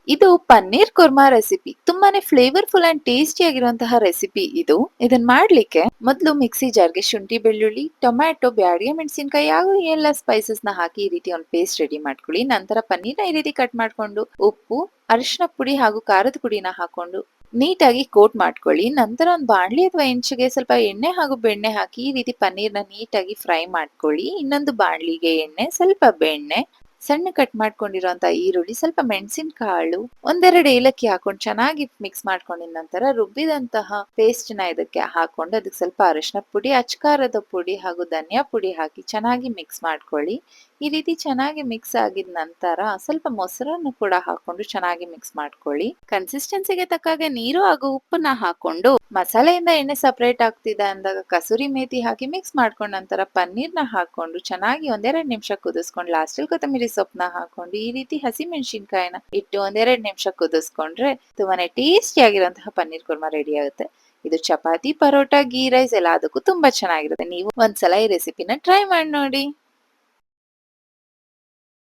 ಇದು ಪನ್ನೀರ್ ಕುರ್ಮಾ ರೆಸಿಪಿ. ತುಂಬಾನೇ flavourful and tasty ಆಗಿರುವಂತಹ ರೆಸಿಪಿ ಇದು. ಇದನ್ ಮಾಡ್ಲಿಕ್ಕೆ ಮೊದ್ಲು ಮಿಕ್ಸಿ ಜಾರ್‌ಗೆ ಶುಂಠಿ, ಬೆಳ್ಳುಳ್ಳಿ, ಟೊಮ್ಯಾಟೊ, ಬ್ಯಾಡಗಿ ಮೆಣಸಿನಕಾಯಿ ಹಾಗೂ ಎಲ್ಲ ಸ್ಪೈಸಸ್‌ನ ಹಾಕಿ ಈ ರೀತಿ ಒಂದು ಪೇಸ್ಟ್ ರೆಡಿ ಮಾಡ್ಕೊಳ್ಳಿ. ನಂತರ ಪನ್ನೀರ್‌ನ ಈ ರೀತಿ ಕಟ್ ಮಾಡ್ಕೊಂಡು ಉಪ್ಪು, ಅರಿಶಿನ ಪುಡಿ ಹಾಗೂ ಖಾರದ ಪುಡಿನ ಹಾಕೊಂಡು ನೀಟಾಗಿ ಕೋಟ್ ಮಾಡ್ಕೊಳ್ಳಿ. ನಂತರ ಒಂದು ಬಾಣ್ಲಿ ಅಥವಾ ಹೆಂಚಿಗೆ ಸ್ವಲ್ಪ ಎಣ್ಣೆ ಹಾಗೂ ಬೆಣ್ಣೆ ಹಾಕಿ ಈ ರೀತಿ ಪನ್ನೀರ್‌ನ ನೀಟಾಗಿ ಫ್ರೈ ಮಾಡ್ಕೊಳ್ಳಿ. ಇನ್ನೊಂದು ಬಾಣ್ಲಿಗೆ ಎಣ್ಣೆ, ಸ್ವಲ್ಪ ಬೆಣ್ಣೆ, ಸಣ್ಣ ಕಟ್ ಮಾಡ್ಕೊಂಡಿರುವಂತ ಈರುಳ್ಳಿ, ಸ್ವಲ್ಪ ಮೆಣಸಿನಕಾಳು, ಒಂದೆರಡು ಏಲಕ್ಕಿ ಹಾಕೊಂಡು ಚೆನ್ನಾಗಿ ಮಿಕ್ಸ್ ಮಾಡ್ಕೊಂಡಿದ ನಂತರ ರುಬ್ಬಿದಂತಹ ಪೇಸ್ಟ್ ನ ಇದಕ್ಕೆ ಹಾಕೊಂಡು ಅದಕ್ಕೆ ಸ್ವಲ್ಪ ಅರಿಶಿನ ಪುಡಿ, ಅಚ್ಕಾರದ ಪುಡಿ ಹಾಗೂ ಧನಿಯಾ ಪುಡಿ ಹಾಕಿ ಚೆನ್ನಾಗಿ ಮಿಕ್ಸ್ ಮಾಡ್ಕೊಳ್ಳಿ. ಈ ರೀತಿ ಚೆನ್ನಾಗಿ ಮಿಕ್ಸ್ ಆಗಿದ ನಂತರ ಸ್ವಲ್ಪ ಮೊಸರನ್ನು ಕೂಡ ಹಾಕೊಂಡು ಚೆನ್ನಾಗಿ ಮಿಕ್ಸ್ ಮಾಡ್ಕೊಳ್ಳಿ. ಕನ್ಸಿಸ್ಟೆನ್ಸಿಗೆ ತಕ್ಕಾಗೆ ನೀರು ಹಾಗೂ ಉಪ್ಪನ್ನ ಹಾಕೊಂಡು ಮಸಾಲೆಯಿಂದ ಎಣ್ಣೆ ಸಪರೇಟ್ ಆಗ್ತಿದೆ ಅಂದಾಗ ಕಸೂರಿ ಮೇಥಿ ಹಾಕಿ ಮಿಕ್ಸ್ ಮಾಡ್ಕೊಂಡ ನಂತರ ಪನ್ನೀರ್ನ ಹಾಕೊಂಡು ಚೆನ್ನಾಗಿ ಒಂದೆರಡು ನಿಮಿಷ ಕುದಿಸ್ಕೊಂಡು ಲಾಸ್ಟಲ್ಲಿ ಕೊತ್ತಂಬರಿ ಸೊಪ್ಪನ್ನ ಹಾಕೊಂಡು ಈ ರೀತಿ ಹಸಿ ಮೆಣಸಿನ್ಕಾಯಿನ ಇಟ್ಟು ಒಂದೆರಡು ನಿಮಿಷ ಕುದಿಸ್ಕೊಂಡ್ರೆ ತುಂಬಾನೇ ಟೇಸ್ಟಿ ಆಗಿರುವಂತಹ ಪನ್ನೀರ್ ಕುರ್ಮಾ ರೆಡಿ ಆಗುತ್ತೆ. ಇದು ಚಪಾತಿ, ಪರೋಟ, ಗೀ ರೈಸ್ ಎಲ್ಲದಕ್ಕೂ ತುಂಬಾ ಚೆನ್ನಾಗಿರುತ್ತೆ. ನೀವು ಒಂದ್ಸಲ ಈ ರೆಸಿಪಿನ ಟ್ರೈ ಮಾಡಿ ನೋಡಿ.